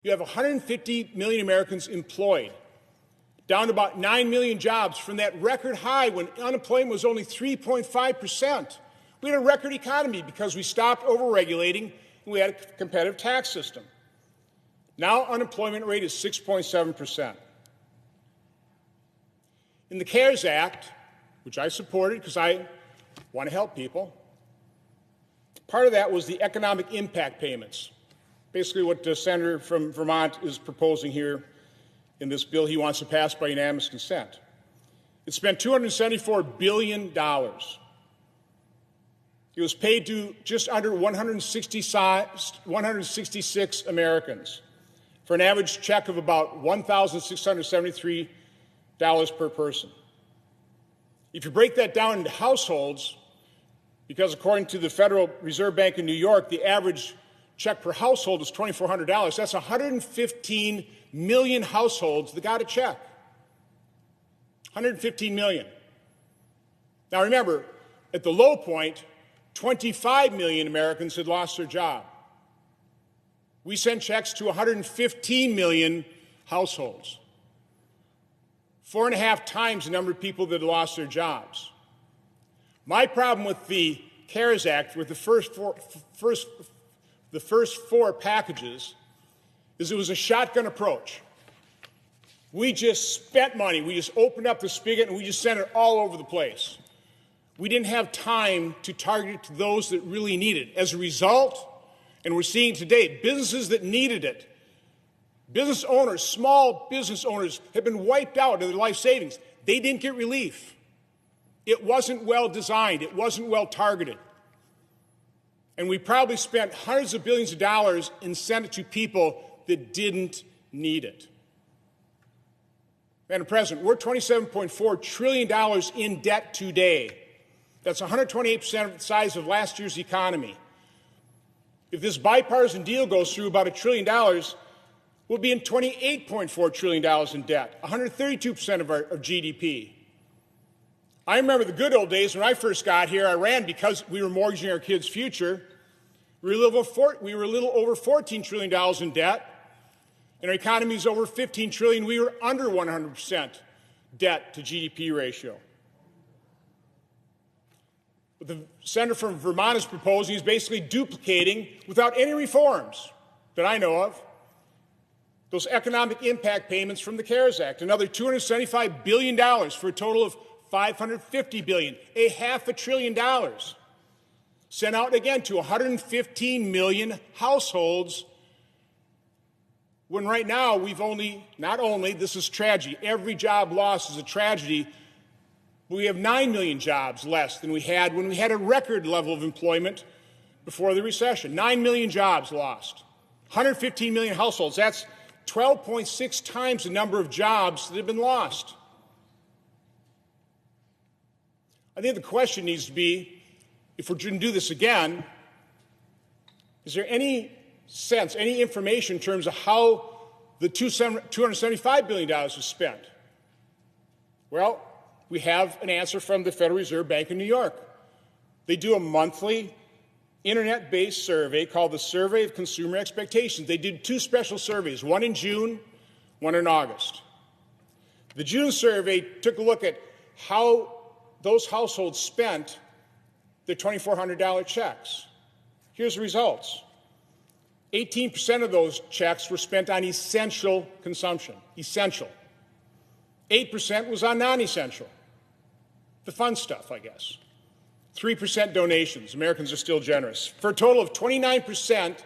You have 150 million Americans employed, down to about 9 million jobs from that record high when unemployment was only 3.5%. We had a record economy because we stopped overregulating and we had a competitive tax system. Now unemployment rate is 6.7%. In the CARES Act, which I supported because I want to help people, part of that was the economic impact payments, basically what the senator from Vermont is proposing here in this bill he wants to pass by unanimous consent. It spent $274 billion. It was paid to just under 166 Americans for an average check of about $1,673 per person. If you break that down into households, because according to the Federal Reserve Bank in New York, the average check per household is $2,400. That's 115 million households that got a check. 115 million. Now remember, at the low point, 25 million Americans had lost their job. We sent checks to 115 million households, 4.5 times the number of people that had lost their jobs. My problem with the CARES Act, with the first four packages, is it was a shotgun approach. We just spent money. We just opened up the spigot and we just sent it all over the place. We didn't have time to target it to those that really need it. As a result, and we're seeing today, businesses that needed it, business owners, small business owners, have been wiped out of their life savings. They didn't get relief. It wasn't well designed. It wasn't well targeted. And we probably spent hundreds of billions of dollars and sent it to people that didn't need it. Madam President, we're $27.4 trillion in debt today. That's 128% of the size of last year's economy. If this bipartisan deal goes through, about $1 trillion, we'll be in $28.4 trillion in debt, 132% of GDP. I remember the good old days when I first got here. I ran because we were mortgaging our kids' future. We were a little over $14 trillion in debt, and our economy is over $15 trillion. We were under 100% debt to GDP ratio. What the senator from Vermont is proposing is basically duplicating, without any reforms that I know of, those economic impact payments from the CARES Act, another $275 billion for a total of $550 billion, $500 billion, sent out again to 115 million households, when right now we've this is tragedy, every job lost is a tragedy, but we have 9 million jobs less than we had when we had a record level of employment before the recession. 9 million jobs lost. 115 million households. That's 12.6 times the number of jobs that have been lost. I think the question needs to be, if we're going to do this again, is there any sense, any information in terms of how the $275 billion was spent? Well, we have an answer from the Federal Reserve Bank in New York. They do a monthly internet-based survey called the Survey of Consumer Expectations. They did 2 special surveys, one in June, one in August. The June survey took a look at how those households spent their $2,400 checks. Here's the results. 18% of those checks were spent on essential consumption, essential. 8% was on non-essential, the fun stuff, I guess. 3% donations. Americans are still generous. For a total of 29%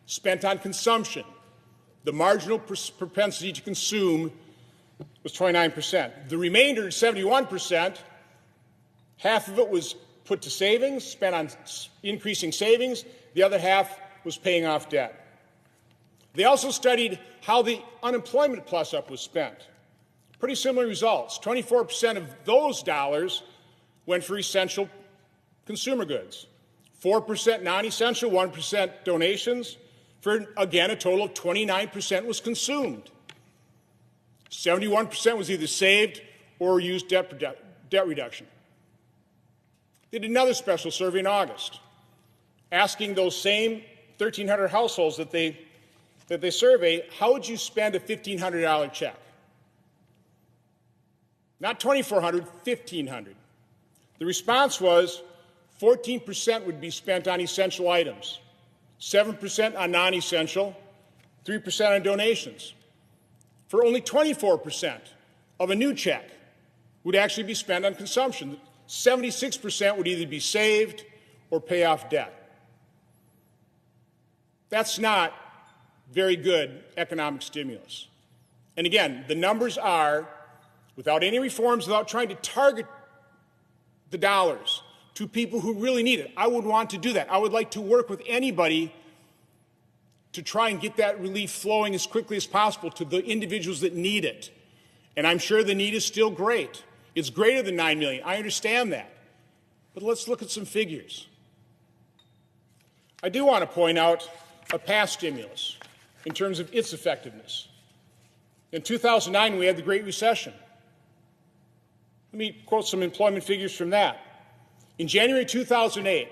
spent on consumption. The marginal propensity to consume was 29%. The remainder, 71%, half of it was put to savings, spent on increasing savings. The other half was paying off debt. They also studied how the unemployment plus-up was spent. Pretty similar results. 24% of those dollars went for essential consumer goods. 4% non-essential, 1% donations, for, again, a total of 29% was consumed. 71% was either saved or used debt reduction. They did another special survey in August, asking those same 1,300 households that they that they survey, how would you spend a $1,500 check? Not $2,400, $1,500. The response was 14% would be spent on essential items, 7% on non-essential, 3% on donations. For only 24% of a new check would actually be spent on consumption. 76% would either be saved or pay off debt. That's not very good economic stimulus. And again, the numbers are, without any reforms, without trying to target the dollars to people who really need it. I would want to do that. I would like to work with anybody to try and get that relief flowing as quickly as possible to the individuals that need it. And I'm sure the need is still great. It's greater than 9 million. I understand that. But let's look at some figures. I do want to point out a past stimulus in terms of its effectiveness. In 2009, we had the Great Recession. Let me quote some employment figures from that. In January 2008,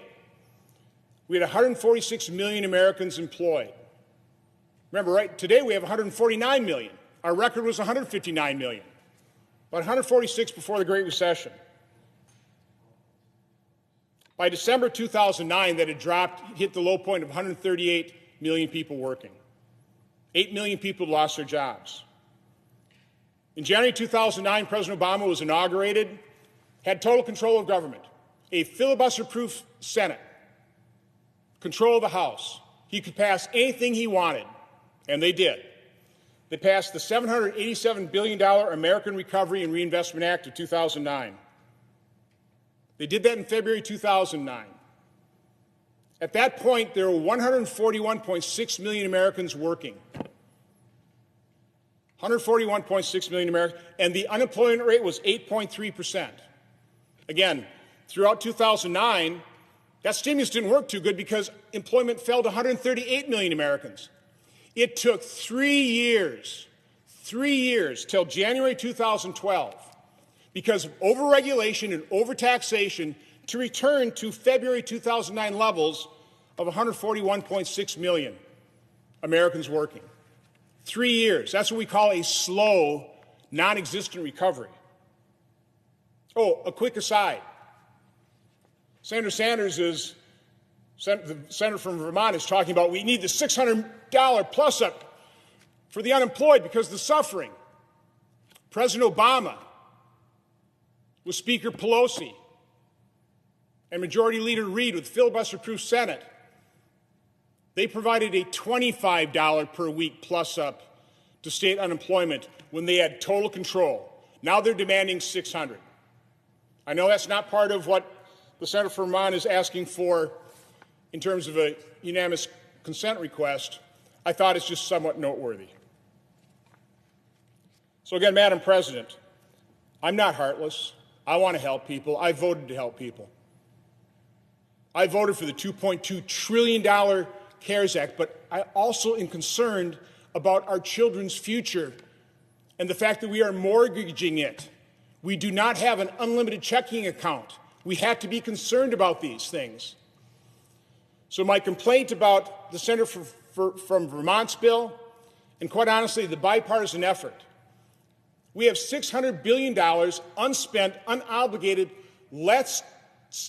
we had 146 million Americans employed. Remember, right, today we have 149 million. Our record was 159 million, about 146 before the Great Recession. By December 2009, that had dropped, hit the low point of 138 million people working. 8 million people lost their jobs. In January 2009, President Obama was inaugurated, had total control of government, a filibuster-proof Senate, control of the House. He could pass anything he wanted, and they did. They passed the $787 billion American Recovery and Reinvestment Act of 2009. They did that in February 2009. At that point, there were 141.6 million Americans working. 141.6 million Americans, and the unemployment rate was 8.3%. Again, throughout 2009, that stimulus didn't work too good because employment fell to 138 million Americans. It took 3 years till January 2012, because of overregulation and overtaxation, to return to February 2009 levels of 141.6 million Americans working. 3 years. That's what we call a slow, non-existent recovery. Oh, a quick aside. Senator Sanders the senator from Vermont is talking about we need the $600 plus up for the unemployed because of the suffering. President Obama, with Speaker Pelosi and Majority Leader Reid with filibuster-proof Senate, they provided a $25 per week plus up to state unemployment when they had total control. Now they're demanding $600. I know that's not part of what the senator from Vermont is asking for in terms of a unanimous consent request. I thought it's just somewhat noteworthy. So again, Madam President, I'm not heartless. I want to help people. I voted to help people. I voted for the $2.2 trillion CARES Act, but I also am concerned about our children's future and the fact that we are mortgaging it. We do not have an unlimited checking account. We have to be concerned about these things. So my complaint about the senator from Vermont's bill, and quite honestly, the bipartisan effort, we have $600 billion unspent, unobligated. Let's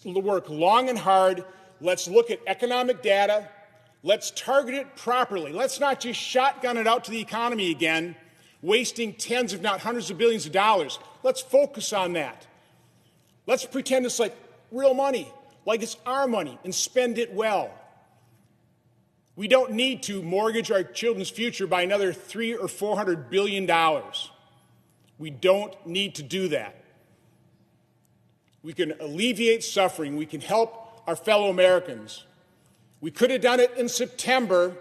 work long and hard. Let's look at economic data. Let's target it properly. Let's not just shotgun it out to the economy again, wasting tens, if not hundreds of billions of dollars. Let's focus on that. Let's pretend it's like real money, like it's our money, and spend it well. We don't need to mortgage our children's future by another $300 or $400 billion. We don't need to do that. We can alleviate suffering. We can help our fellow Americans. We could have done it in September,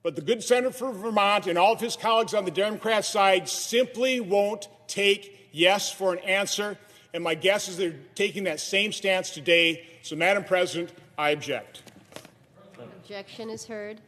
but the good senator from Vermont and all of his colleagues on the Democrat side simply won't take yes for an answer, and my guess is they're taking that same stance today. So, Madam President, I object. Objection is heard.